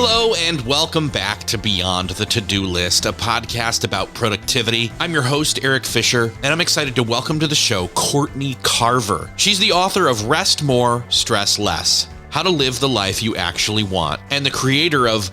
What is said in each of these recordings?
Hello and welcome back to Beyond the To-Do List, a podcast about productivity. I'm your host, Eric Fisher, and I'm excited to welcome to the show Courtney Carver. She's the author of Rest More, Stress Less: How to Live the Life You Actually Want, and the creator of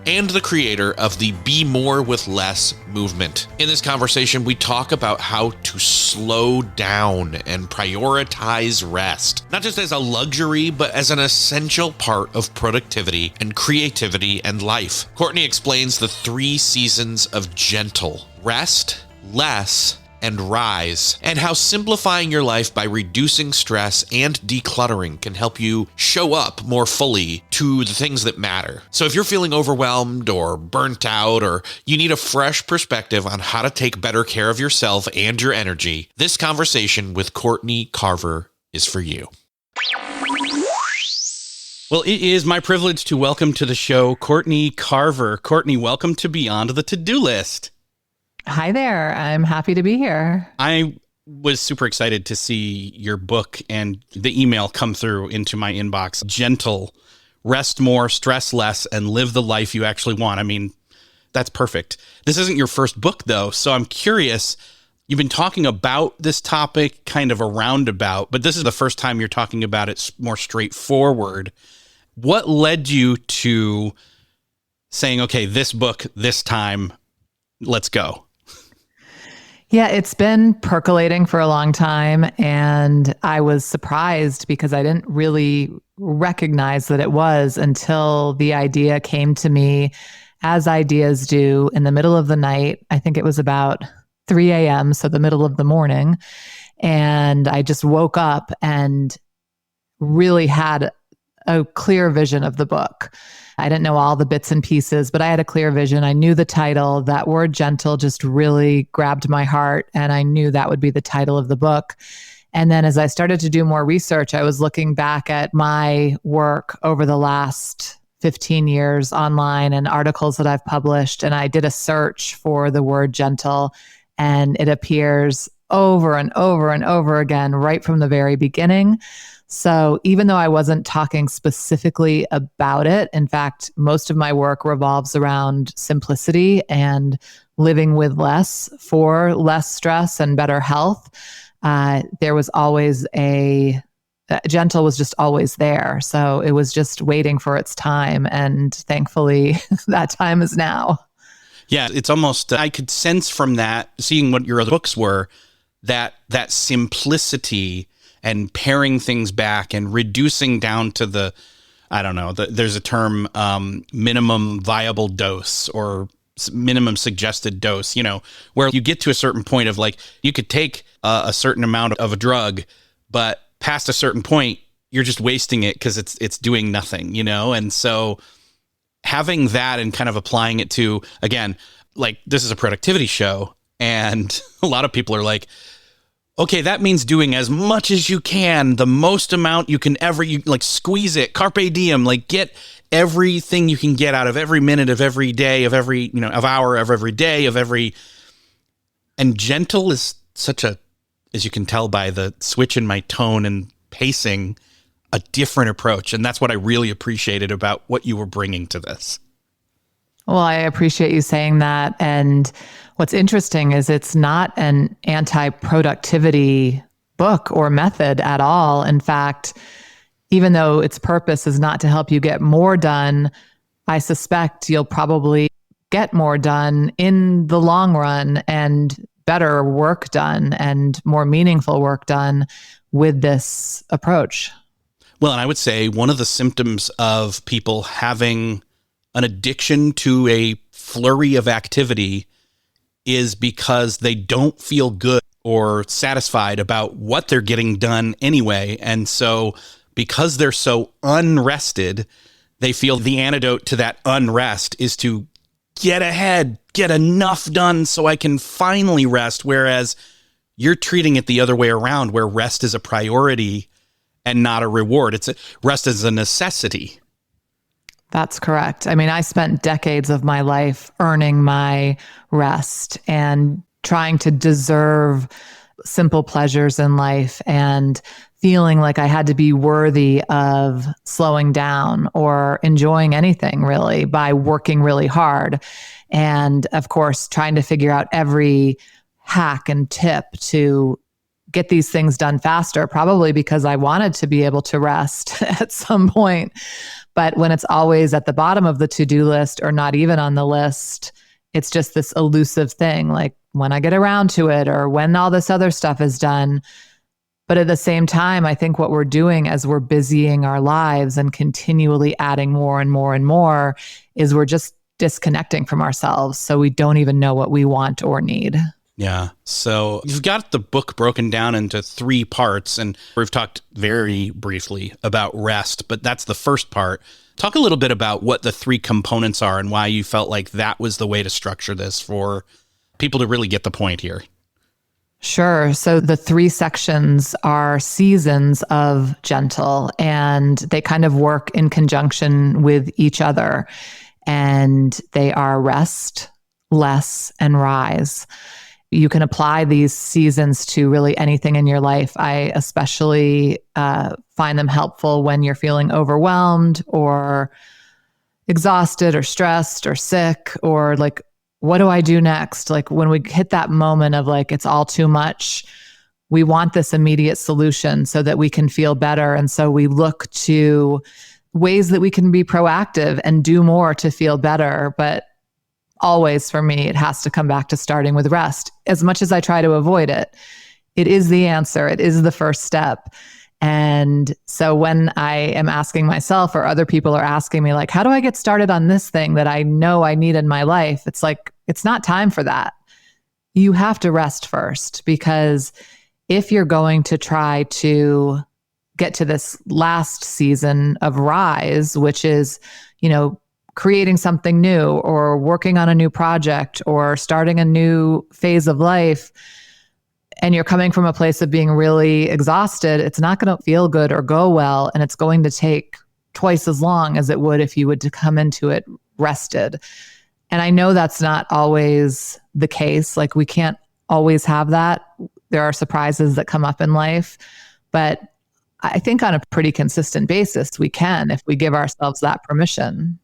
the Be More with Less movement. In this conversation, we talk about how to slow down and prioritize rest, not just as a luxury, but as an essential part of productivity and creativity and life. Courtney explains the 3 seasons of gentle: rest, less, and rise, and how simplifying your life by reducing stress and decluttering can help you show up more fully to the things that matter. So if you're feeling overwhelmed or burnt out, or you need a fresh perspective on how to take better care of yourself and your energy, this conversation with Courtney Carver is for you. Well, it is my privilege to welcome to the show Courtney Carver. Courtney, welcome to Beyond the To-Do List. Hi there. I'm happy to be here. I was super excited to see your book and the email come through into my inbox. Gentle, rest more, stress less, and live the life you actually want. I mean, that's perfect. This isn't your first book, though, so I'm curious. You've been talking about this topic kind of a roundabout, but this is the first time you're talking about it more straightforward. What led you to saying, okay, this book, this time, let's go? Yeah, it's been percolating for a long time, and I was surprised because I didn't really recognize that it was until the idea came to me, as ideas do, in the middle of the night. I think it was about 3 a.m., so the middle of the morning, and I just woke up and really had a clear vision of the book. I didn't know all the bits and pieces, but I had a clear vision. I knew the title. That word gentle just really grabbed my heart, and I knew that would be the title of the book. And then as I started to do more research, I was looking back at my work over the last 15 years online and articles that I've published, and I did a search for the word gentle, and it appears over and over and over again right from the very beginning. So even though I wasn't talking specifically about it, in fact, most of my work revolves around simplicity and living with less for less stress and better health. There was always gentle was just always there. So it was just waiting for its time. And thankfully, that time is now. Yeah, it's almost, I could sense from that, seeing what your other books were, that simplicity and paring things back and reducing down to there's a term, minimum viable dose or minimum suggested dose, where you get to a certain point of like, you could take a certain amount of a drug, but past a certain point, you're just wasting it because it's doing nothing, And so having that and kind of applying it to, again, like this is a productivity show, and a lot of people are like, okay, that means doing as much as you can, the most amount you can ever, squeeze it, carpe diem, get everything you can get out of every minute of every day, of every, of hour of every day, and gentle is such as you can tell by the switch in my tone and pacing, a different approach. And that's what I really appreciated about what you were bringing to this. Well, I appreciate you saying that. And what's interesting is it's not an anti-productivity book or method at all. In fact, even though its purpose is not to help you get more done, I suspect you'll probably get more done in the long run and better work done and more meaningful work done with this approach. Well, and I would say one of the symptoms of people having an addiction to a flurry of activity is because they don't feel good or satisfied about what they're getting done anyway. And so because they're so unrested, they feel the antidote to that unrest is to get ahead, get enough done so I can finally rest. Whereas you're treating it the other way around, where rest is a priority and not a reward. Rest is a necessity. That's correct. I mean, I spent decades of my life earning my rest and trying to deserve simple pleasures in life and feeling like I had to be worthy of slowing down or enjoying anything really by working really hard. And of course, trying to figure out every hack and tip to get these things done faster, probably because I wanted to be able to rest at some point. But when it's always at the bottom of the to-do list or not even on the list, it's just this elusive thing, like when I get around to it or when all this other stuff is done. But at the same time, I think what we're doing as we're busying our lives and continually adding more and more and more is we're just disconnecting from ourselves. So we don't even know what we want or need. Yeah. So you've got the book broken down into 3 parts, and we've talked very briefly about rest, but that's the first part. Talk a little bit about what the 3 components are and why you felt like that was the way to structure this for people to really get the point here. Sure. So the 3 sections are seasons of gentle, and they kind of work in conjunction with each other. And they are rest, less, and rise. You can apply these seasons to really anything in your life. I especially find them helpful when you're feeling overwhelmed or exhausted or stressed or sick or like, what do I do next? Like when we hit that moment of like, it's all too much, we want this immediate solution so that we can feel better. And so we look to ways that we can be proactive and do more to feel better. But always for me, it has to come back to starting with rest. As much as I try to avoid it, it is the answer. It is the first step. And so when I am asking myself or other people are asking me like, how do I get started on this thing that I know I need in my life? It's like, it's not time for that. You have to rest first, because if you're going to try to get to this last season of rise, which is, creating something new or working on a new project or starting a new phase of life, and you're coming from a place of being really exhausted, it's not going to feel good or go well. And it's going to take twice as long as it would if you would to come into it rested. And I know that's not always the case. Like we can't always have that. There are surprises that come up in life, but I think on a pretty consistent basis, we can, if we give ourselves that permission.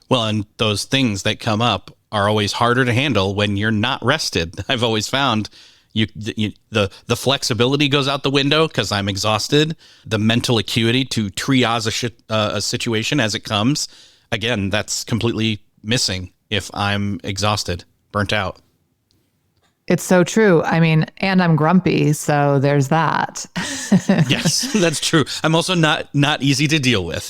Well, and those things that come up are always harder to handle when you're not rested. I've always found the flexibility goes out the window because I'm exhausted. The mental acuity to triage a situation as it comes, again, that's completely missing if I'm exhausted, burnt out. It's so true. I mean, and I'm grumpy, so there's that. Yes, that's true. I'm also not easy to deal with.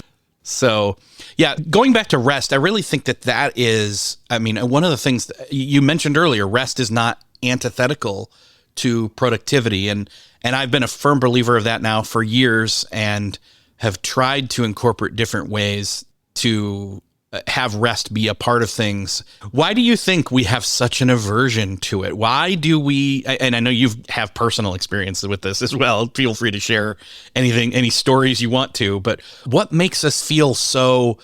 So, yeah, going back to rest, I really think that is, one of the things you mentioned earlier, rest is not antithetical to productivity. And I've been a firm believer of that now for years and have tried to incorporate different ways to have rest be a part of things. Why do you think we have such an aversion to it? Why do we, and I know you have personal experiences with this as well. Feel free to share any stories you want to, but what makes us feel so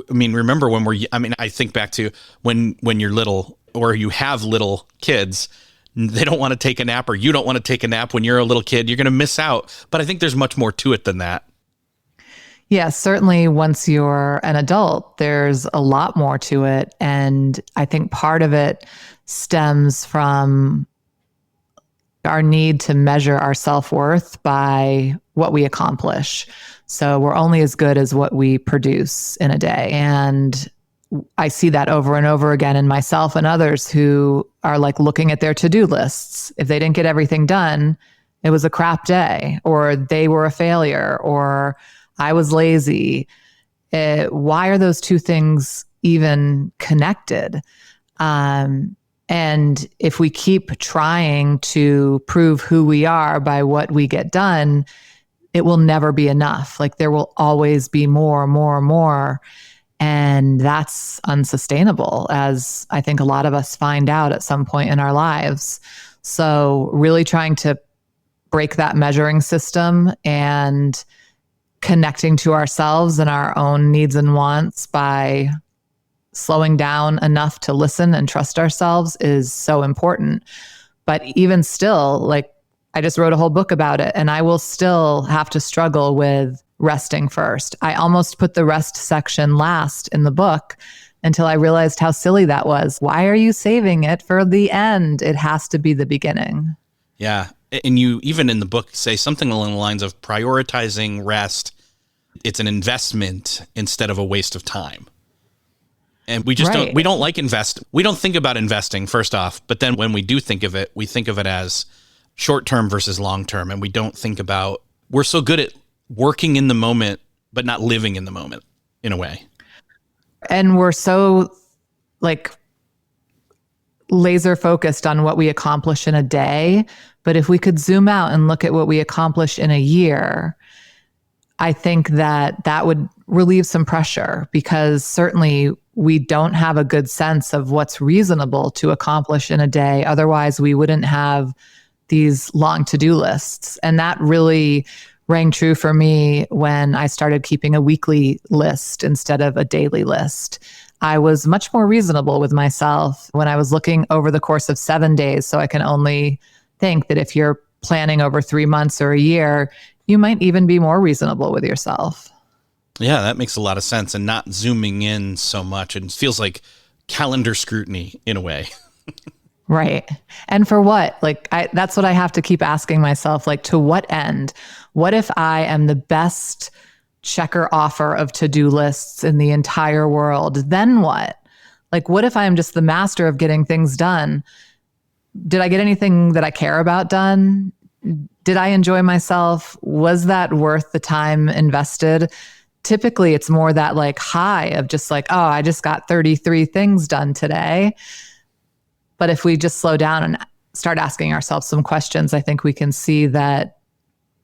remember when I think back to when you're little or you have little kids, they don't want to take a nap or you don't want to take a nap when you're a little kid, you're going to miss out. But I think there's much more to it than that. Yeah, certainly once you're an adult, there's a lot more to it. And I think part of it stems from our need to measure our self-worth by what we accomplish. So we're only as good as what we produce in a day. And I see that over and over again in myself and others who are like looking at their to-do lists. If they didn't get everything done, it was a crap day, or they were a failure, or I was lazy. Why are those two things even connected? And if we keep trying to prove who we are by what we get done, it will never be enough. Like there will always be more. And that's unsustainable, as I think a lot of us find out at some point in our lives. So really trying to break that measuring system and connecting to ourselves and our own needs and wants by slowing down enough to listen and trust ourselves is so important. But even still, like I just wrote a whole book about it, and I will still have to struggle with resting first. I almost put the rest section last in the book until I realized how silly that was. Why are you saving it for the end? It has to be the beginning. Yeah. And you even in the book say something along the lines of prioritizing rest. It's an investment instead of a waste of time. And we just Right. we don't like invest. We don't think about investing first off, but then when we do think of it, we think of it as short-term versus long-term. And we don't think about, we're so good at working in the moment, but not living in the moment in a way. And we're so like laser focused on what we accomplish in a day. But if we could zoom out and look at what we accomplish in a year, I think that that would relieve some pressure, because certainly we don't have a good sense of what's reasonable to accomplish in a day. Otherwise, we wouldn't have these long to-do lists. And that really rang true for me when I started keeping a weekly list instead of a daily list. I was much more reasonable with myself when I was looking over the course of 7 days. So I can only think that if you're planning over 3 months or a year, you might even be more reasonable with yourself. Yeah, that makes a lot of sense, and not zooming in so much. And it feels like calendar scrutiny in a way. Right. And for what? Like, that's what I have to keep asking myself, like, to what end? What if I am the best checker offer of to-do lists in the entire world? Then what? Like, what if I'm just the master of getting things done? Did I get anything that I care about done? Did I enjoy myself? Was that worth the time invested? Typically, it's more that like high of just like, oh, I just got 33 things done today. But if we just slow down and start asking ourselves some questions, I think we can see that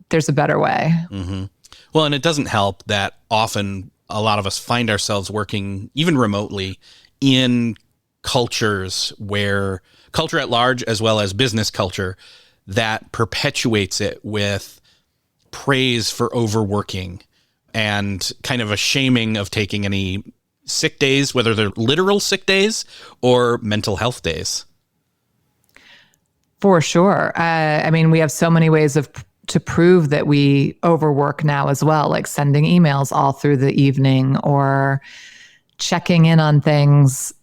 there's a better way. Mm-hmm. Well, and it doesn't help that often a lot of us find ourselves working even remotely in cultures where culture at large, as well as business culture, that perpetuates it with praise for overworking and kind of a shaming of taking any sick days, whether they're literal sick days or mental health days. For sure. I mean, we have so many ways to prove that we overwork now as well, like sending emails all through the evening or checking in on things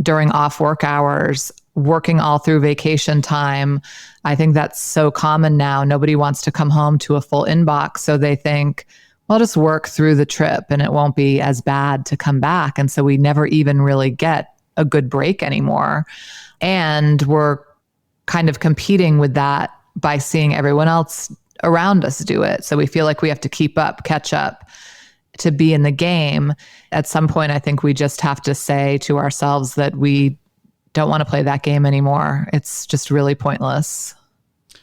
during off work hours, working all through vacation time. I think that's so common now. Nobody wants to come home to a full inbox. So they think, well, I'll just work through the trip and it won't be as bad to come back. And so we never even really get a good break anymore. And we're kind of competing with that by seeing everyone else around us do it. So we feel like we have to keep up, catch up to be in the game. At some point, I think we just have to say to ourselves that we don't want to play that game anymore. It's just really pointless.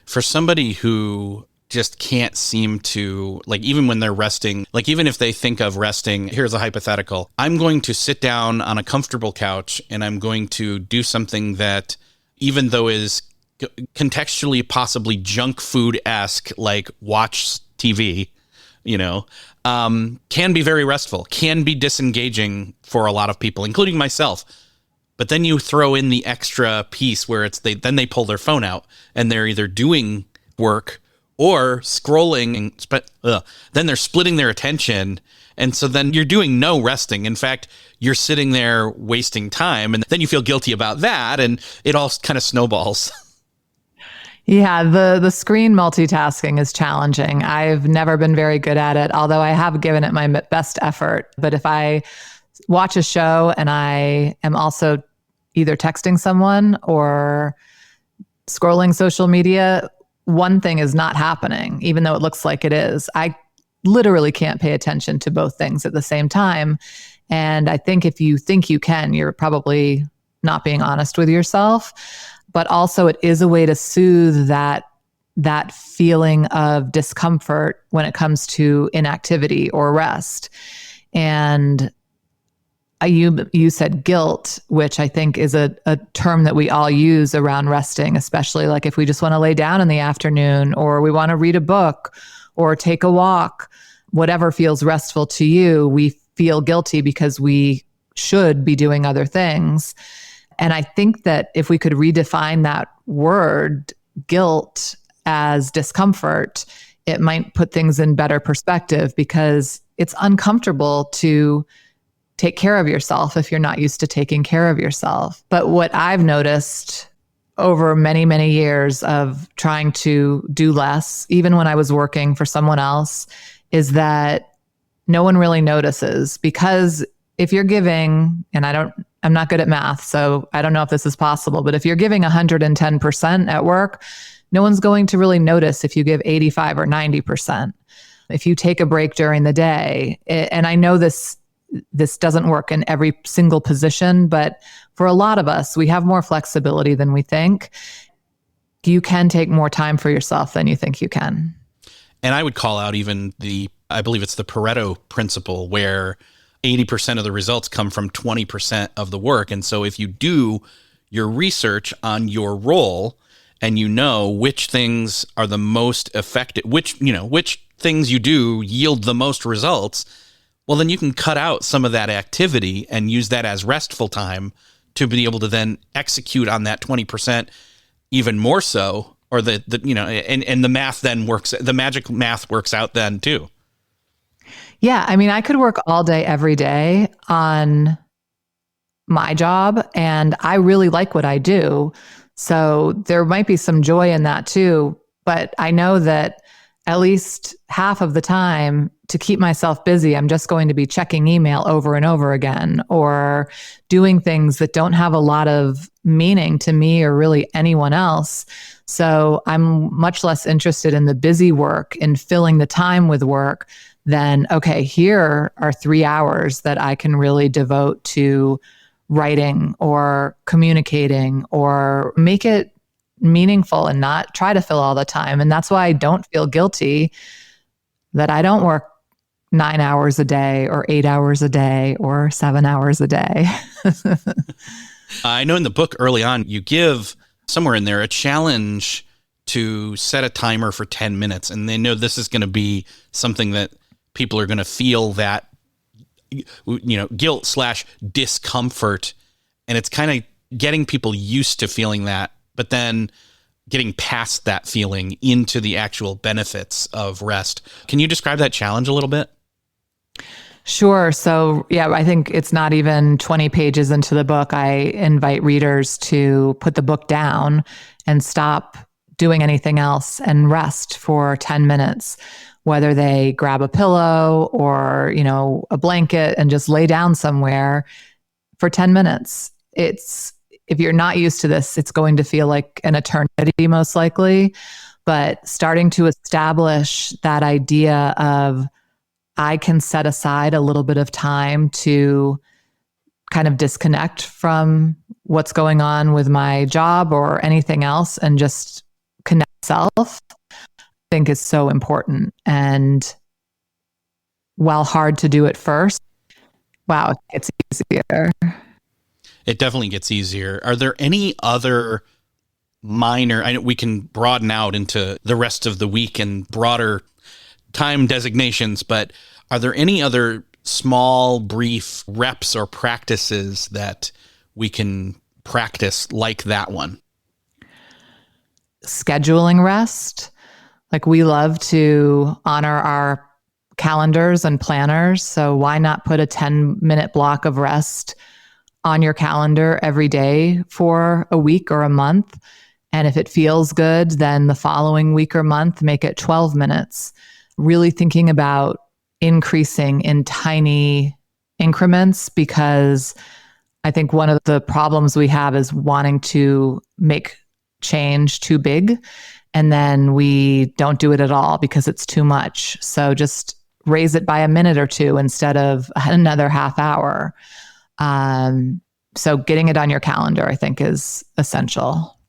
For somebody who just can't seem to, like, even when they're resting, like, even if they think of resting, here's a hypothetical. I'm going to sit down on a comfortable couch and I'm going to do something that, even though is contextually possibly junk food-esque, like watch TV, can be very restful, can be disengaging for a lot of people, including myself. But then you throw in the extra piece where then they pull their phone out and they're either doing work or scrolling, and then they're splitting their attention. And so then you're doing no resting. In fact, you're sitting there wasting time, and then you feel guilty about that, and it all kind of snowballs. Yeah, the screen multitasking is challenging. I've never been very good at it, although I have given it my best effort. But if I watch a show and I am also either texting someone or scrolling social media, one thing is not happening, even though it looks like it is. I literally can't pay attention to both things at the same time. And I think if you think you can, you're probably not being honest with yourself. But also it is a way to soothe that feeling of discomfort when it comes to inactivity or rest. And you said guilt, which I think is a term that we all use around resting, especially like if we just want to lay down in the afternoon or we want to read a book or take a walk, whatever feels restful to you, we feel guilty because we should be doing other things. And I think that if we could redefine that word, guilt, as discomfort, it might put things in better perspective, because it's uncomfortable to take care of yourself if you're not used to taking care of yourself. But what I've noticed over many, many years of trying to do less, even when I was working for someone else, is that no one really notices. Because if you're giving, and I'm not good at math, so I don't know if this is possible, but if you're giving 110% at work, no one's going to really notice if you give 85 or 90%. If you take a break during the day, and I know this doesn't work in every single position, but for a lot of us, we have more flexibility than we think. You can take more time for yourself than you think you can. And I would call out even I believe it's the Pareto principle, where 80% of the results come from 20% of the work. And so if you do your research on your role and you know which things are the most effective, which things you do yield the most results, well, then you can cut out some of that activity and use that as restful time to be able to then execute on that 20% even more so, or and the math then works. The magic math works out then too. Yeah. I mean, I could work all day, every day on my job, and I really like what I do. So there might be some joy in that too. But I know that at least half of the time, to keep myself busy, I'm just going to be checking email over and over again, or doing things that don't have a lot of meaning to me or really anyone else. So I'm much less interested in the busy work and filling the time with work than, okay, here are 3 hours that I can really devote to writing or communicating, or make it meaningful and not try to fill all the time. And that's why I don't feel guilty that I don't work 9 hours a day or 8 hours a day or 7 hours a day. I know in the book early on, you give somewhere in there a challenge to set a timer for 10 minutes. And they know this is going to be something that people are going to feel that, guilt/discomfort. And it's kind of getting people used to feeling that, but then getting past that feeling into the actual benefits of rest. Can you describe that challenge a little bit? Sure. So, yeah, I think it's not even 20 pages into the book. I invite readers to put the book down and stop doing anything else and rest for 10 minutes, whether they grab a pillow or, a blanket and just lay down somewhere for 10 minutes. If you're not used to this, it's going to feel like an eternity, most likely. But starting to establish that idea of, I can set aside a little bit of time to kind of disconnect from what's going on with my job or anything else and just connect myself, I think is so important. And while hard to do at first, wow, it's easier. It definitely gets easier. Are there any other minor, I know we can broaden out into the rest of the week and broader time designations, but are there any other small, brief reps or practices that we can practice like that one? Scheduling rest. Like, we love to honor our calendars and planners. So why not put a 10-minute block of rest on your calendar every day for a week or a month? And if it feels good, then the following week or month, make it 12 minutes. Really thinking about increasing in tiny increments, because I think one of the problems we have is wanting to make change too big, and then we don't do it at all because it's too much. So just raise it by a minute or two instead of another half hour. So getting it on your calendar, I think, is essential.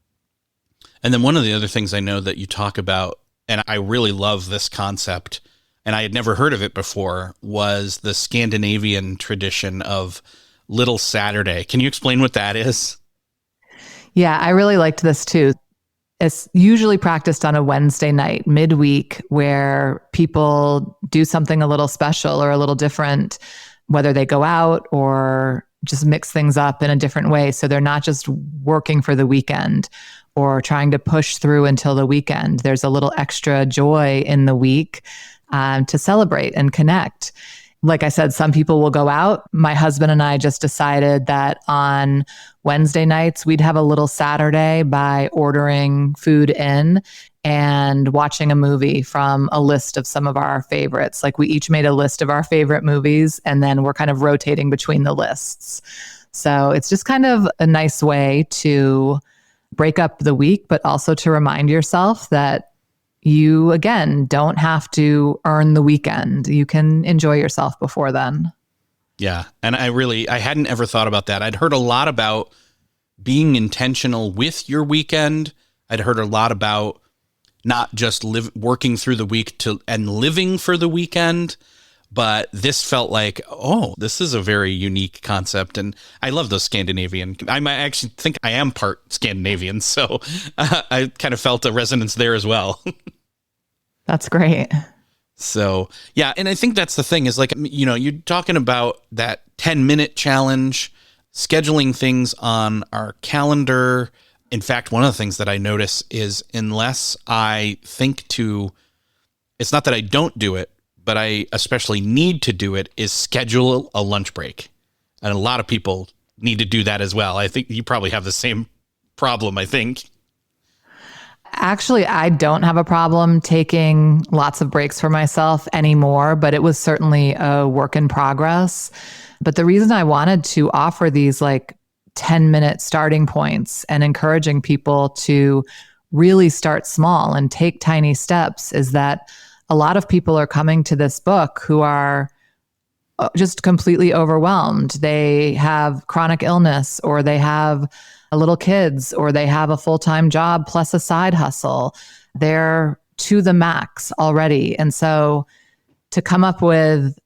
And then one of the other things I know that you talk about, and I really love this concept, and I had never heard of it before, was the Scandinavian tradition of Little Saturday. Can you explain what that is? Yeah, I really liked this too. It's usually practiced on a Wednesday night, midweek, where people do something a little special or a little different, whether they go out or just mix things up in a different way. So they're not just working for the weekend or trying to push through until the weekend. There's a little extra joy in the week to celebrate and connect. Like I said, some people will go out. My husband and I just decided that on Wednesday nights, we'd have a little Saturday by ordering food in and watching a movie from a list of some of our favorites. Like we each made a list of our favorite movies, and then we're kind of rotating between the lists. So it's just kind of a nice way to break up the week, but also to remind yourself that you, again, don't have to earn the weekend. You can enjoy yourself before then. Yeah. And I hadn't ever thought about that. I'd heard a lot about being intentional with your weekend. I'd heard a lot about not just working through the week and living for the weekend. But this felt like, oh, this is a very unique concept. And I love those Scandinavian. I might actually think I am part Scandinavian. So I kind of felt a resonance there as well. That's great. So, yeah. And I think that's the thing is like, you're talking about that 10-minute challenge, scheduling things on our calendar. In fact, one of the things that I notice is unless I think it's not that I don't do it, but I especially need to do it, is schedule a lunch break. And a lot of people need to do that as well. I think you probably have the same problem, I think. Actually, I don't have a problem taking lots of breaks for myself anymore, but it was certainly a work in progress. But the reason I wanted to offer these like 10-minute starting points and encouraging people to really start small and take tiny steps is that a lot of people are coming to this book who are just completely overwhelmed. They have chronic illness, or they have little kids, or they have a full-time job plus a side hustle. They're to the max already. And so to come up with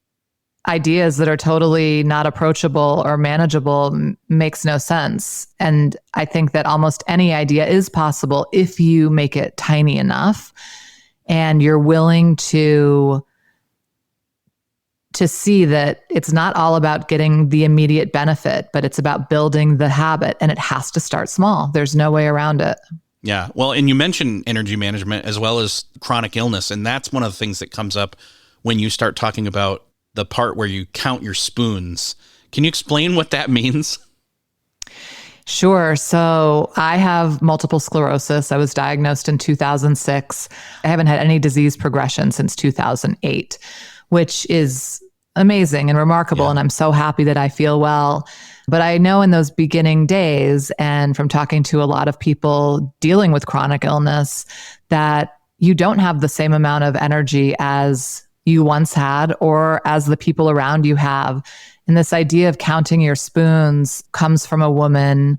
ideas that are totally not approachable or manageable makes no sense. And I think that almost any idea is possible if you make it tiny enough and you're willing to see that it's not all about getting the immediate benefit, but it's about building the habit, and it has to start small. There's no way around it. Yeah. Well, and you mentioned energy management as well as chronic illness. And that's one of the things that comes up when you start talking about the part where you count your spoons. Can you explain what that means? Sure. So I have multiple sclerosis. I was diagnosed in 2006. I haven't had any disease progression since 2008, which is amazing and remarkable. Yeah. And I'm so happy that I feel well. But I know in those beginning days, and from talking to a lot of people dealing with chronic illness, that you don't have the same amount of energy as you once had or as the people around you have. And this idea of counting your spoons comes from a woman,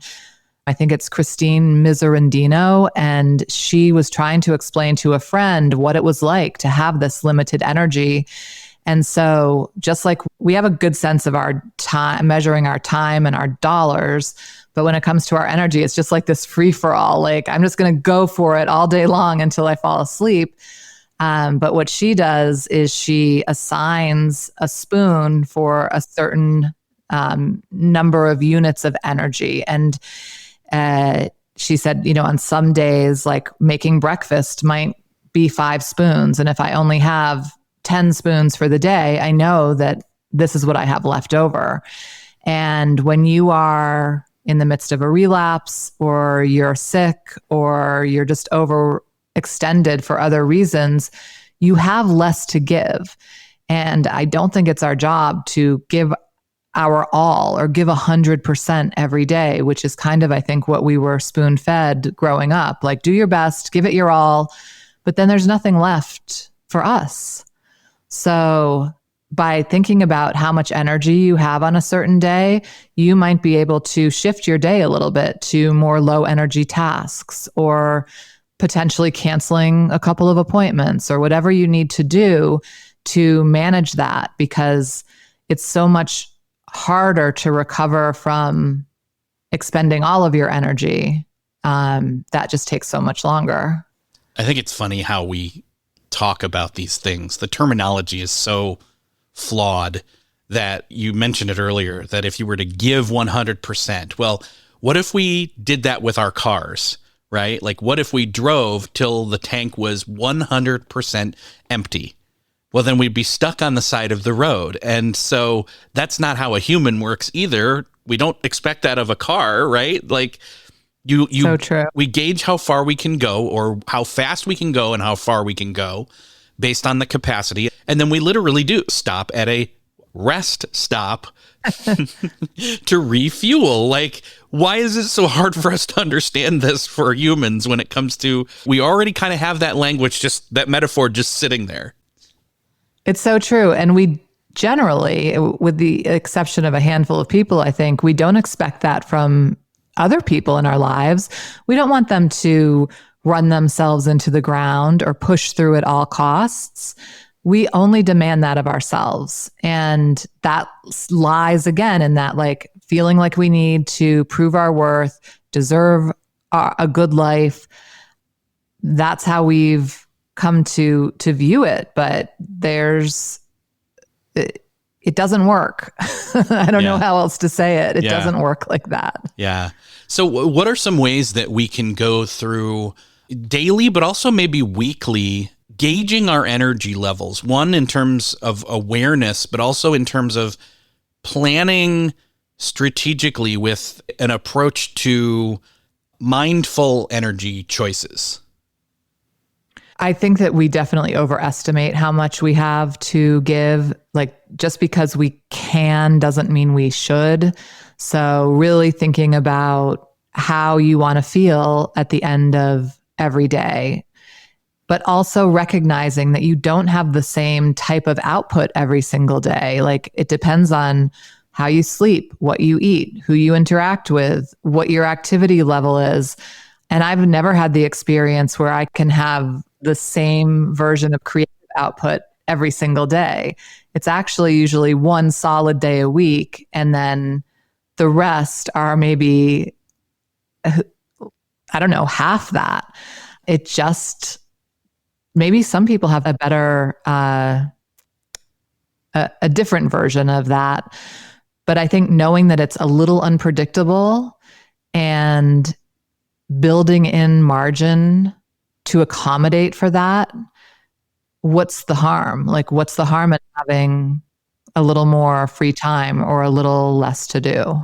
I think it's Christine Miserandino, and she was trying to explain to a friend what it was like to have this limited energy. And so just like we have a good sense of our time, measuring our time and our dollars, but when it comes to our energy, it's just like this free for all. Like I'm just going to go for it all day long until I fall asleep. But what she does is she assigns a spoon for a certain number of units of energy. And she said, on some days, like making breakfast might be 5 spoons. And if I only have 10 spoons for the day, I know that this is what I have left over. And when you are in the midst of a relapse, or you're sick, or you're just overextended for other reasons, you have less to give. And I don't think it's our job to give our all or give 100% every day, which is kind of, I think, what we were spoon fed growing up. Like, do your best, give it your all, but then there's nothing left for us. So by thinking about how much energy you have on a certain day, you might be able to shift your day a little bit to more low energy tasks, or potentially canceling a couple of appointments, or whatever you need to do to manage that, because it's so much harder to recover from expending all of your energy. That just takes so much longer. I think it's funny how we talk about these things. The terminology is so flawed that you mentioned it earlier, that if you were to give 100%, well, what if we did that with our cars, right? Like, what if we drove till the tank was 100% empty? Well, then we'd be stuck on the side of the road. And so that's not how a human works either. We don't expect that of a car, right? Like, So true. we gauge how far we can go, or how fast we can go and how far we can go based on the capacity. And then we literally do stop at a rest stop to refuel. Like, why is it so hard for us to understand this for humans when it comes to, we already kind of have that language, just that metaphor just sitting there. It's so true. And we generally, with the exception of a handful of people, I think we don't expect that from other people in our lives. We don't want them to run themselves into the ground or push through at all costs. We only demand that of ourselves. And that lies again in that, like, feeling like we need to prove our worth, deserve a good life. That's how we've come to view it. But it doesn't work. I don't know how else to say it. It doesn't work like that. Yeah. So what are some ways that we can go through daily, but also maybe weekly, gauging our energy levels? One, in terms of awareness, but also in terms of planning strategically with an approach to mindful energy choices. I think that we definitely overestimate how much we have to give. Like, just because we can doesn't mean we should. So really thinking about how you want to feel at the end of every day, but also recognizing that you don't have the same type of output every single day. Like, it depends on how you sleep, what you eat, who you interact with, what your activity level is. And I've never had the experience where I can have the same version of creative output every single day. It's actually usually one solid day a week, and then the rest are maybe, I don't know, half that. It just, maybe some people have a better, a different version of that. But I think knowing that it's a little unpredictable and building in margin to accommodate for that, what's the harm? Like, what's the harm in having a little more free time or a little less to do?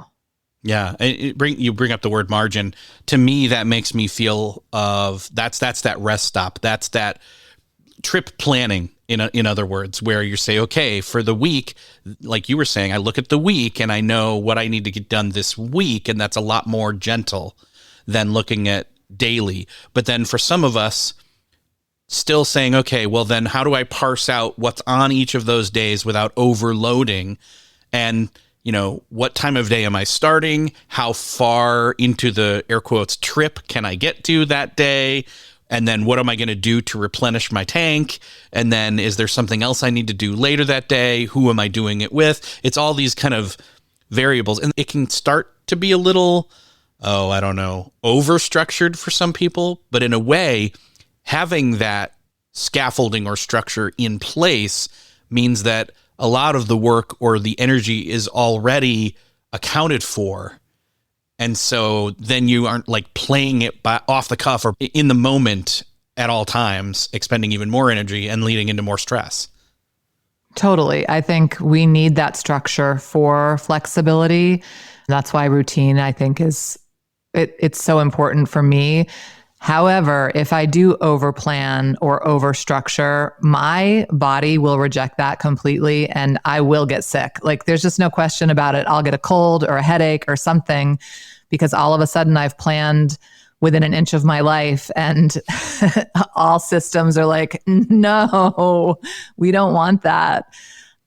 Yeah, you bring up the word margin. To me, that makes me feel of that's that rest stop. That's that trip planning. In other words, where you say, okay, for the week, like you were saying, I look at the week and I know what I need to get done this week, and that's a lot more gentle than looking at daily. But then for some of us, still saying, okay, well then how do I parse out what's on each of those days without overloading? And, you know, what time of day am I starting? How far into the air quotes trip can I get to that day? And then what am I going to do to replenish my tank? And then is there something else I need to do later that day? Who am I doing it with? It's all these kind of variables. And it can start to be a little, I don't know, over-structured for some people. But in a way, having that scaffolding or structure in place means that a lot of the work or the energy is already accounted for. And so then you aren't like playing it off the cuff or in the moment at all times, expending even more energy and leading into more stress. Totally. I think we need that structure for flexibility. That's why routine, I think, it's so important for me. However, if I do overplan or overstructure, my body will reject that completely and I will get sick. Like, there's just no question about it. I'll get a cold or a headache or something because all of a sudden I've planned within an inch of my life and all systems are like, no, we don't want that.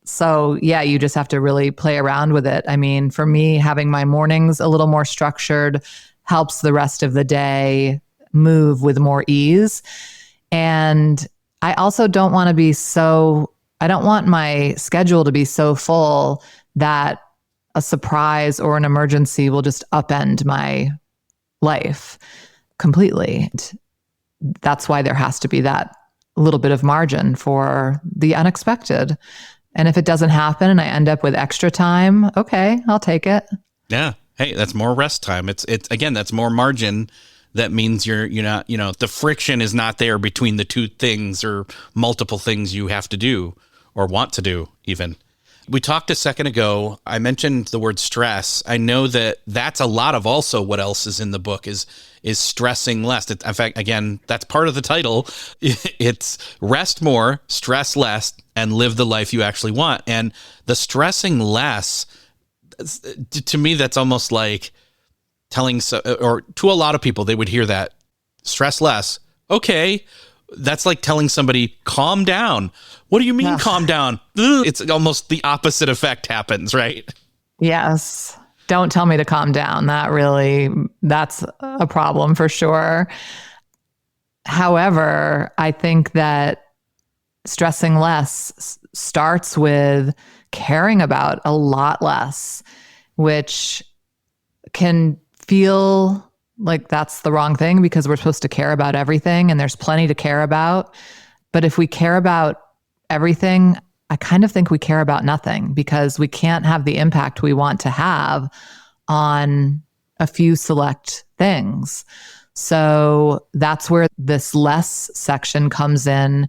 So yeah, you just have to really play around with it. I mean, for me, having my mornings a little more structured helps the rest of the day move with more ease. And I also don't want I don't want my schedule to be so full that a surprise or an emergency will just upend my life completely. That's why there has to be that little bit of margin for the unexpected. And if it doesn't happen and I end up with extra time, okay, I'll take it. Yeah. Hey, that's more rest time. It's again, that's more margin. That means you're not, the friction is not there between the two things or multiple things you have to do or want to do even. We talked a second ago, I mentioned the word stress. I know that that's a lot of also what else is in the book is stressing less. In fact, again, that's part of the title. It's rest more, stress less, and live the life you actually want. And the stressing less, to me, that's almost like or to a lot of people, they would hear that stress less. Okay. That's like telling somebody, calm down. What do you mean, calm down? It's almost the opposite effect happens, right? Yes. Don't tell me to calm down. That's a problem for sure. However, I think that stressing less starts with caring about a lot less, which can feel like that's the wrong thing because we're supposed to care about everything and there's plenty to care about. But if we care about everything, I kind of think we care about nothing because we can't have the impact we want to have on a few select things. So that's where this less section comes in,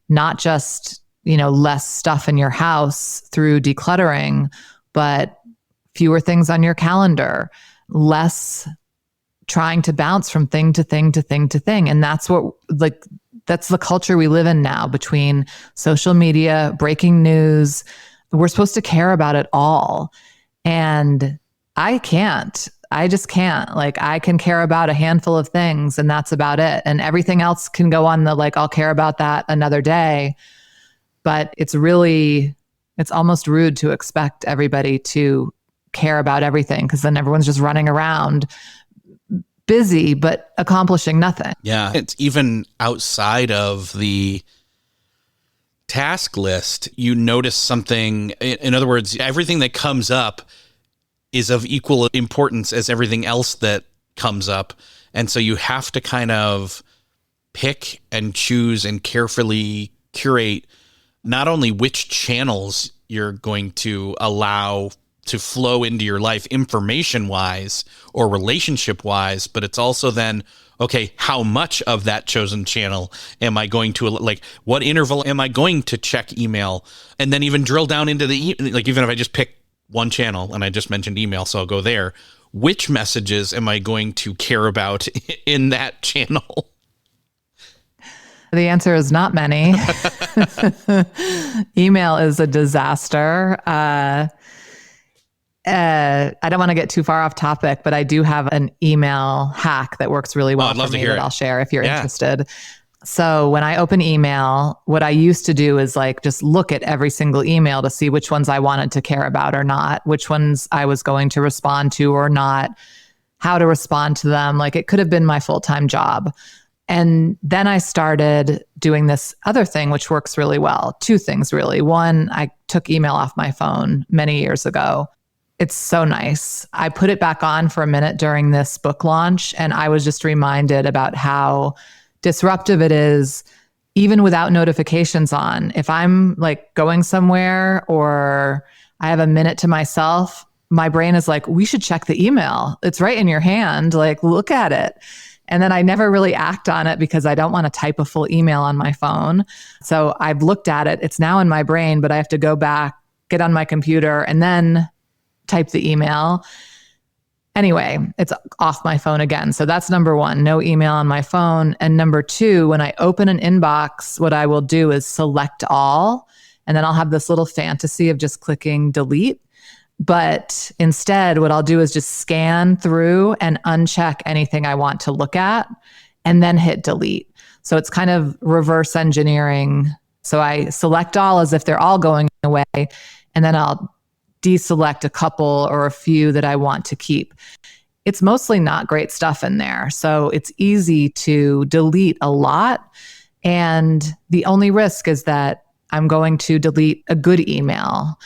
not just, less stuff in your house through decluttering, but fewer things on your calendar, less trying to bounce from thing to thing to thing to thing. And that's that's the culture we live in now between social media, breaking news. We're supposed to care about it all. And I just can't. I can care about a handful of things and that's about it. And everything else can go on I'll care about that another day. But it's almost rude to expect everybody to care about everything because then everyone's just running around busy but accomplishing nothing. Yeah, it's even outside of the task list. You notice something. In other words, everything that comes up is of equal importance as everything else that comes up. And so you have to kind of pick and choose and carefully curate not only which channels you're going to allow to flow into your life information wise or relationship wise, but it's also then, okay, how much of that chosen channel am I going to, what interval am I going to check email? And then even drill down into even if I just pick one channel and I just mentioned email, so I'll go there, which messages am I going to care about in that channel? The answer is not many. Email is a disaster. I don't want to get too far off topic, but I do have an email hack that works really well for me that I'll share if you're interested. So when I open email, what I used to do is just look at every single email to see which ones I wanted to care about or not, which ones I was going to respond to or not, how to respond to them. It could have been my full-time job. And then I started doing this other thing, which works really well. Two things, really. One, I took email off my phone many years ago. It's so nice. I put it back on for a minute during this book launch, and I was just reminded about how disruptive it is, even without notifications on. If I'm going somewhere or I have a minute to myself, my brain is we should check the email. It's right in your hand. Look at it. And then I never really act on it because I don't want to type a full email on my phone. So I've looked at it. It's now in my brain, but I have to go back, get on my computer, and then type the email. Anyway, it's off my phone again. So that's number one, no email on my phone. And number two, when I open an inbox, what I will do is select all, and then I'll have this little fantasy of just clicking delete. But instead, what I'll do is just scan through and uncheck anything I want to look at and then hit delete. So it's kind of reverse engineering. So I select all as if they're all going away, and then I'll deselect a couple or a few that I want to keep. It's mostly not great stuff in there. So it's easy to delete a lot. And the only risk is that I'm going to delete a good email.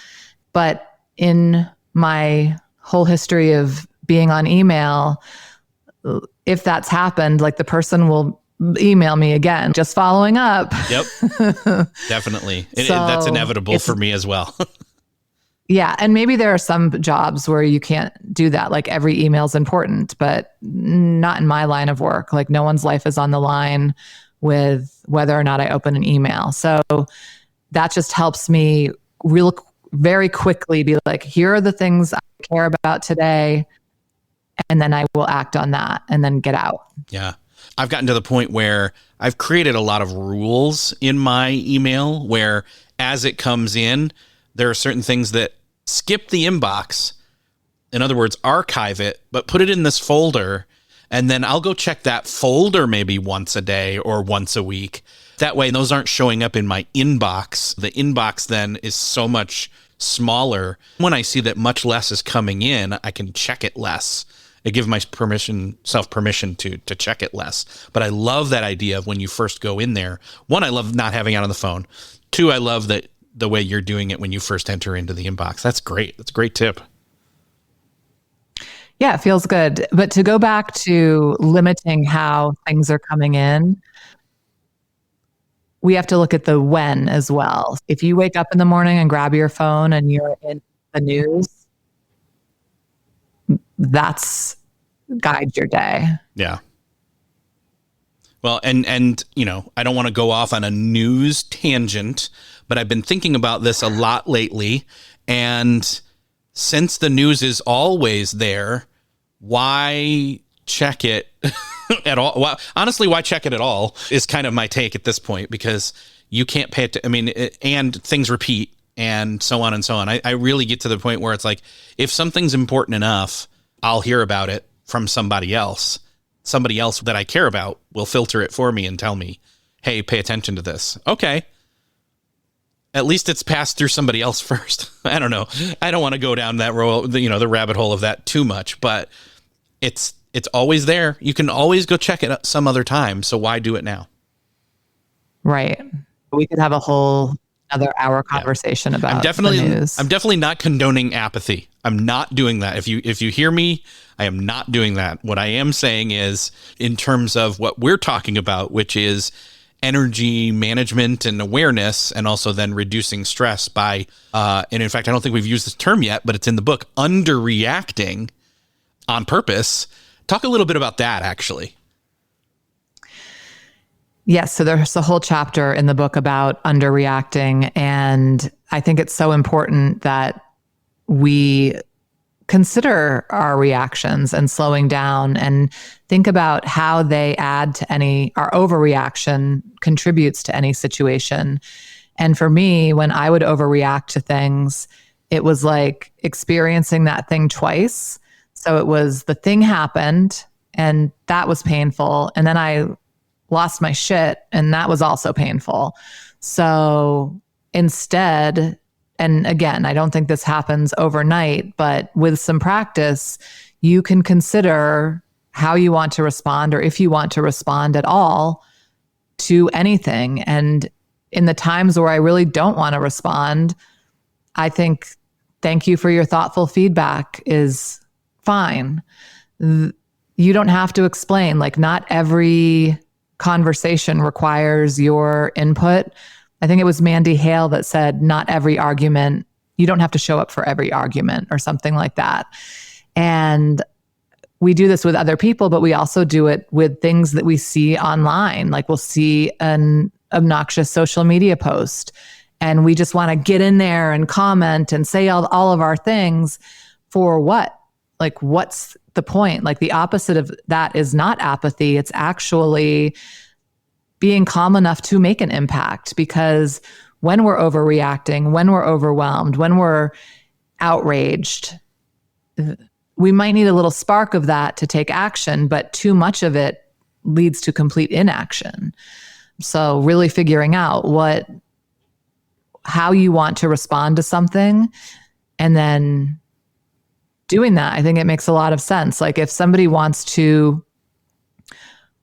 But in my whole history of being on email, if that's happened, the person will email me again, just following up. Yep, definitely. That's inevitable for me as well. Yeah. And maybe there are some jobs where you can't do that. Like every email is important, but not in my line of work. Like no one's life is on the line with whether or not I open an email. So that just helps me very quickly be like, here are the things I care about today. And then I will act on that and then get out. Yeah. I've gotten to the point where I've created a lot of rules in my email where as it comes in, there are certain things that skip the inbox. In other words, archive it, but put it in this folder. And then I'll go check that folder maybe once a day or once a week. That way, those aren't showing up in my inbox. The inbox then is so much smaller. When I see that much less is coming in, I can check it less. I give myself permission to check it less. But I love that idea of when you first go in there. One, I love not having it on the phone. Two, I love that the way you're doing it when you first enter into the inbox. That's great. That's a great tip. Yeah, it feels good. But to go back to limiting how things are coming in, we have to look at the when as well. If you wake up in the morning and grab your phone and you're in the news, that's guide your day. Yeah. Well, and you know, I don't want to go off on a news tangent, but I've been thinking about this a lot lately. And since the news is always there, why check it at all? Well, honestly, why check it at all is kind of my take at this point, because you can't pay it. I mean, and things repeat and so on and so on. I really get to the point where it's like, if something's important enough, I'll hear about it from somebody else. Somebody else that I care about will filter it for me and tell me, hey, pay attention to this. Okay. At least it's passed through somebody else first. I don't know. I don't want to go down that road, the rabbit hole of that too much, but it's always there. You can always go check it some other time. So why do it now? Right. We could have a whole another hour conversation about the news. I'm definitely not condoning apathy. I'm not doing that. If you hear me, I am not doing that. What I am saying is, in terms of what we're talking about, which is energy management and awareness, and also then reducing stress by, and in fact, I don't think we've used this term yet, but it's in the book, underreacting on purpose. Talk a little bit about that, actually. Yes. So there's a whole chapter in the book about underreacting. And I think it's so important that we consider our reactions and slowing down and think about how they add to our overreaction contributes to any situation. And for me, when I would overreact to things, it was like experiencing that thing twice. So it was the thing happened and that was painful. And then I lost my shit and that was also painful. So instead, and again, I don't think this happens overnight, but with some practice, you can consider how you want to respond, or if you want to respond at all to anything. And in the times where I really don't want to respond, I think thank you for your thoughtful feedback is fine. You don't have to explain. Like, not every conversation requires your input. I think it was Mandy Hale that said, not every argument, you don't have to show up for every argument, or something like that. And we do this with other people, but we also do it with things that we see online. Like, we'll see an obnoxious social media post and we just want to get in there and comment and say all of our things. For what? Like, what's the point? Like, the opposite of that is not apathy. It's actually being calm enough to make an impact, because when we're overreacting, when we're overwhelmed, when we're outraged, we might need a little spark of that to take action, but too much of it leads to complete inaction. So really figuring out how you want to respond to something, and then doing that, I think it makes a lot of sense. Like, if somebody wants to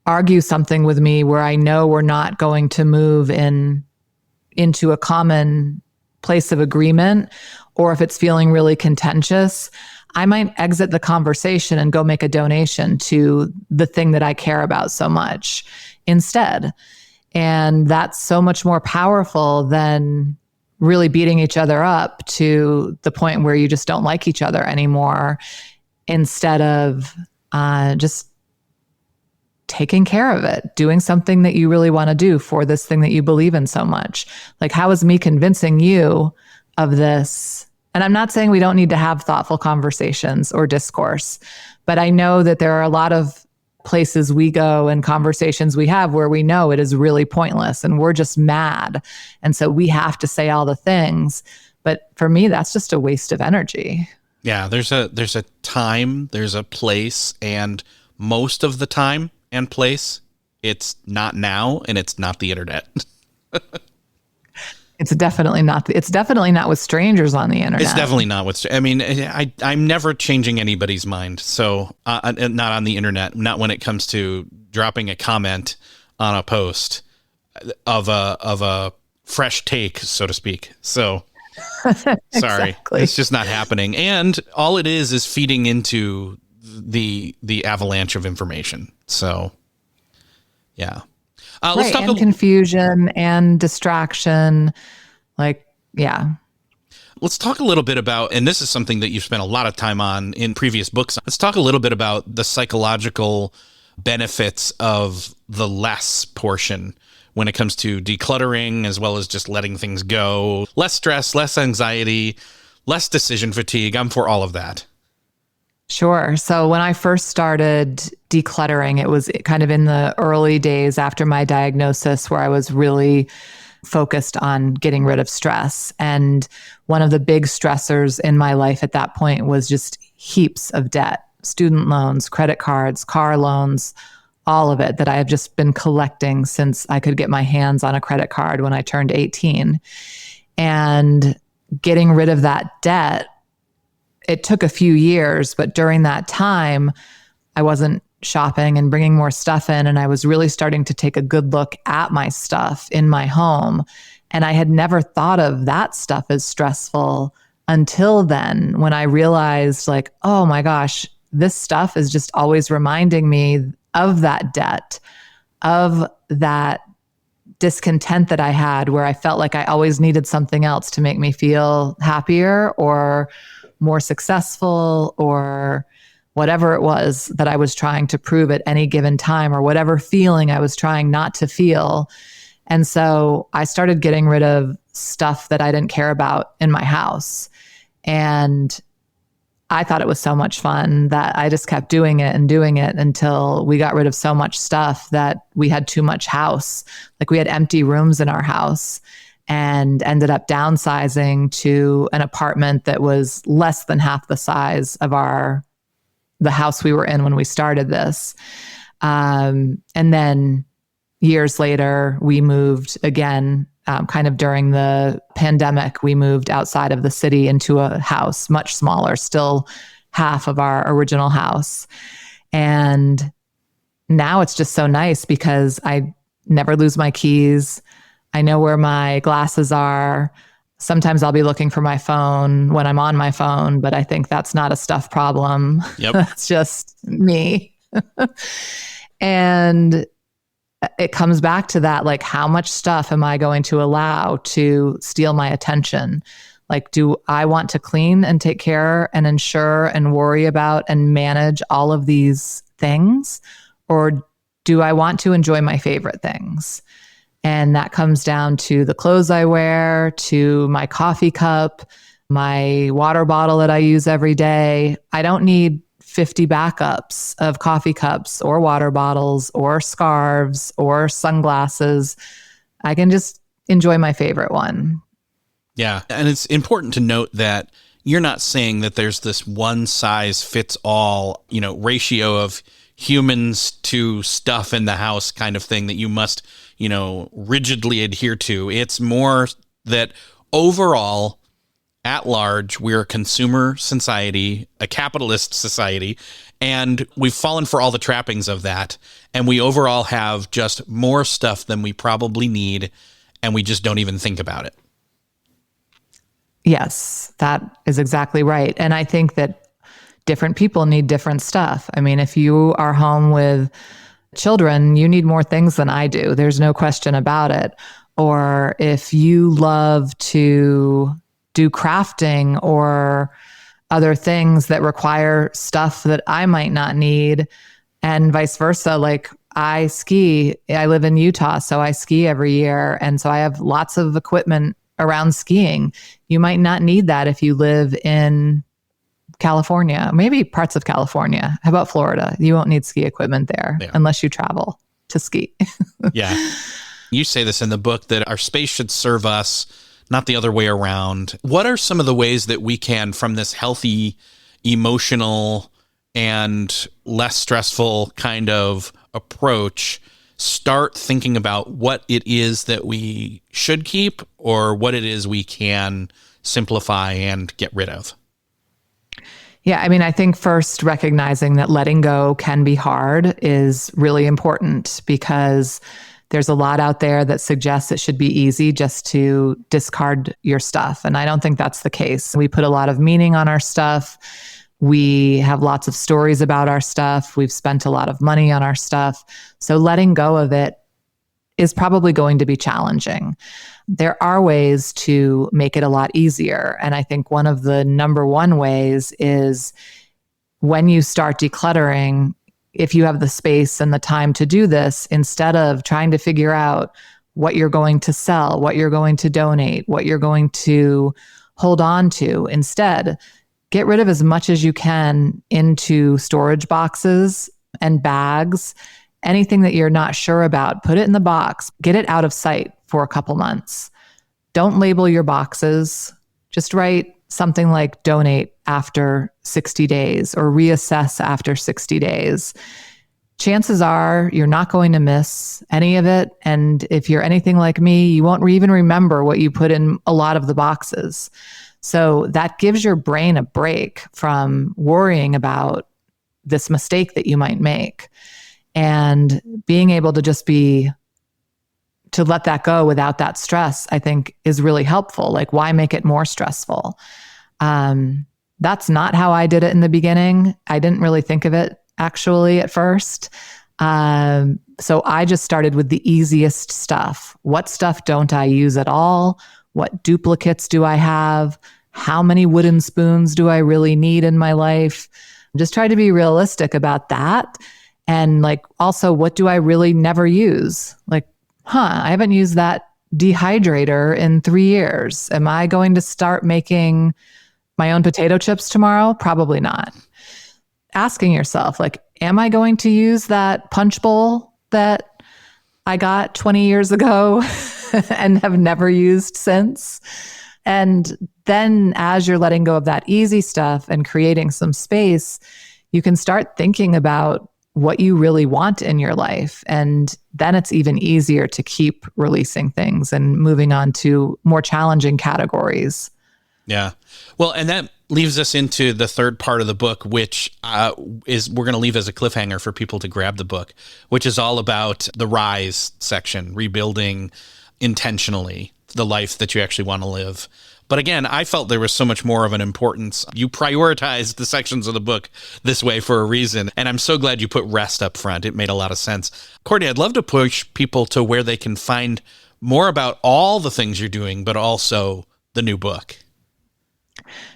argue something with me where I know we're not going to move into a common place of agreement, or if it's feeling really contentious, I might exit the conversation and go make a donation to the thing that I care about so much instead. And that's so much more powerful than really beating each other up to the point where you just don't like each other anymore, instead of just taking care of it, doing something that you really want to do for this thing that you believe in so much. Like, how is me convincing you of this? And I'm not saying we don't need to have thoughtful conversations or discourse, but I know that there are a lot of places we go and conversations we have where we know it is really pointless and we're just mad. And so we have to say all the things. But for me, that's just a waste of energy. Yeah, there's a time, there's a place, and most of the time and place, it's not now, and it's not the internet. It's definitely not with strangers on the internet. It's definitely not with, I mean, I'm never changing anybody's mind. So not on the internet, not when it comes to dropping a comment on a post of a fresh take, so to speak. So sorry, Exactly. It's just not happening. And all it is feeding into the avalanche of information. So yeah. Let's talk and confusion and distraction. Like, yeah. Let's talk a little bit about, and this is something that you've spent a lot of time on in previous books. Let's talk a little bit about the psychological benefits of the less portion when it comes to decluttering, as well as just letting things go. Less stress, less anxiety, less decision fatigue. I'm for all of that. Sure. So when I first started decluttering, it was kind of in the early days after my diagnosis where I was really focused on getting rid of stress. And one of the big stressors in my life at that point was just heaps of debt, student loans, credit cards, car loans, all of it that I have just been collecting since I could get my hands on a credit card when I turned 18. And getting rid of that debt, it took a few years, but during that time, I wasn't shopping and bringing more stuff in. And I was really starting to take a good look at my stuff in my home. And I had never thought of that stuff as stressful until then, when I realized, like, oh my gosh, this stuff is just always reminding me of that debt, of that discontent that I had, where I felt like I always needed something else to make me feel happier or more successful, or whatever it was that I was trying to prove at any given time, or whatever feeling I was trying not to feel. And so I started getting rid of stuff that I didn't care about in my house. And I thought it was so much fun that I just kept doing it until we got rid of so much stuff that we had too much house. Like, we had empty rooms in our house, and ended up downsizing to an apartment that was less than half the size of the house we were in when we started this. And then years later, we moved again, kind of during the pandemic. We moved outside of the city into a house, much smaller, still half of our original house. And now it's just so nice because I never lose my keys. I know where my glasses are. Sometimes I'll be looking for my phone when I'm on my phone, but I think that's not a stuff problem. Yep. That's just me. And it comes back to that, like, how much stuff am I going to allow to steal my attention? Like, do I want to clean and take care and ensure and worry about and manage all of these things? Or do I want to enjoy my favorite things? And that comes down to the clothes I wear, to my coffee cup, my water bottle that I use every day. I don't need 50 backups of coffee cups or water bottles or scarves or sunglasses. I can just enjoy my favorite one. Yeah. And it's important to note that you're not saying that there's this one size fits all, ratio of humans to stuff in the house kind of thing that you must, rigidly adhere to. It's more that overall, at large, we're a consumer society, a capitalist society, and we've fallen for all the trappings of that. And we overall have just more stuff than we probably need, and we just don't even think about it. Yes, that is exactly right. And I think that different people need different stuff. I mean, if you are home with children, you need more things than I do. There's no question about it. Or if you love to do crafting or other things that require stuff that I might not need, and vice versa. Like I ski, I live in Utah, so I ski every year. And so I have lots of equipment around skiing. You might not need that if you live in California, maybe parts of California. How about Florida? You won't need ski equipment there unless you travel to ski. Yeah. You say this in the book that our space should serve us, not the other way around. What are some of the ways that we can, from this healthy, emotional, and less stressful kind of approach, start thinking about what it is that we should keep or what it is we can simplify and get rid of? Yeah, I mean, I think first recognizing that letting go can be hard is really important, because there's a lot out there that suggests it should be easy just to discard your stuff. And I don't think that's the case. We put a lot of meaning on our stuff. We have lots of stories about our stuff. We've spent a lot of money on our stuff. So letting go of it is probably going to be challenging. There are ways to make it a lot easier. And I think one of the number one ways is when you start decluttering, if you have the space and the time to do this, instead of trying to figure out what you're going to sell, what you're going to donate, what you're going to hold on to, instead, get rid of as much as you can into storage boxes and bags. Anything that you're not sure about, put it in the box, get it out of sight for a couple months. Don't label your boxes. Just write something like donate after 60 days or reassess after 60 days. Chances are you're not going to miss any of it. And if you're anything like me, you won't even remember what you put in a lot of the boxes. So that gives your brain a break from worrying about this mistake that you might make. And being able to just to let that go without that stress, I think is really helpful. Like, why make it more stressful? That's not how I did it in the beginning. I didn't really think of it actually at first. So I just started with the easiest stuff. What stuff don't I use at all? What duplicates do I have? How many wooden spoons do I really need in my life? Just try to be realistic about that. And like, also, what do I really never use? Like, I haven't used that dehydrator in 3 years. Am I going to start making my own potato chips tomorrow? Probably not. Asking yourself, like, am I going to use that punch bowl that I got 20 years ago and have never used since? And then as you're letting go of that easy stuff and creating some space, you can start thinking about what you really want in your life. And then it's even easier to keep releasing things and moving on to more challenging categories. Yeah. Well, and that leaves us into the third part of the book, which is we're going to leave as a cliffhanger for people to grab the book, which is all about the rise section, rebuilding intentionally the life that you actually want to live. But again, I felt there was so much more of an importance. You prioritized the sections of the book this way for a reason. And I'm so glad you put rest up front. It made a lot of sense. Courtney, I'd love to push people to where they can find more about all the things you're doing, but also the new book.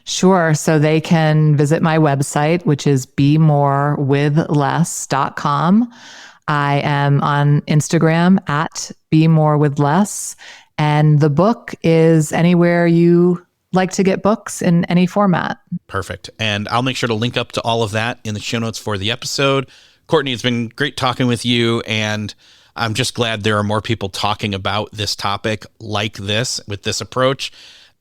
Sure. So they can visit my website, which is bemorewithless.com. I am on Instagram at bemorewithless. And the book is anywhere you like to get books in any format. Perfect. And I'll make sure to link up to all of that in the show notes for the episode. Courtney, it's been great talking with you. And I'm just glad there are more people talking about this topic like this, with this approach.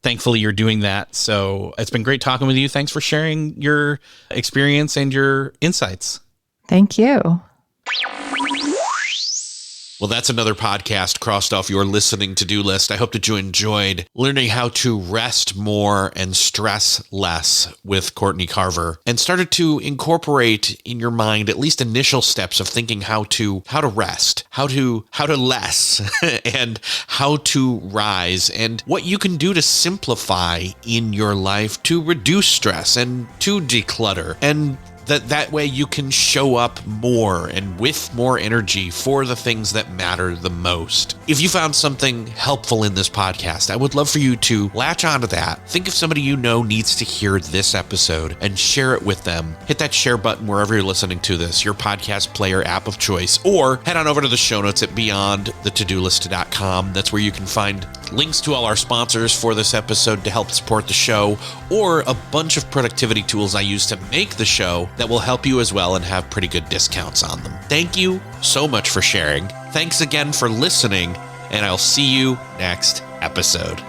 Thankfully, you're doing that. So it's been great talking with you. Thanks for sharing your experience and your insights. Thank you. Well, that's another podcast crossed off your listening to-do list. I hope that you enjoyed learning how to rest more and stress less with Courtney Carver, and started to incorporate in your mind at least initial steps of thinking how to rest, how to less, and how to rise, and what you can do to simplify in your life to reduce stress and to declutter, and that way you can show up more and with more energy for the things that matter the most. If you found something helpful in this podcast, I would love for you to latch onto that. Think if somebody you know needs to hear this episode and share it with them. Hit that share button wherever you're listening to this, your podcast player app of choice, or head on over to the show notes at beyondthetodolist.com. That's where you can find links to all our sponsors for this episode to help support the show, or a bunch of productivity tools I use to make the show that will help you as well and have pretty good discounts on them. Thank you so much for sharing. Thanks again for listening, and I'll see you next episode.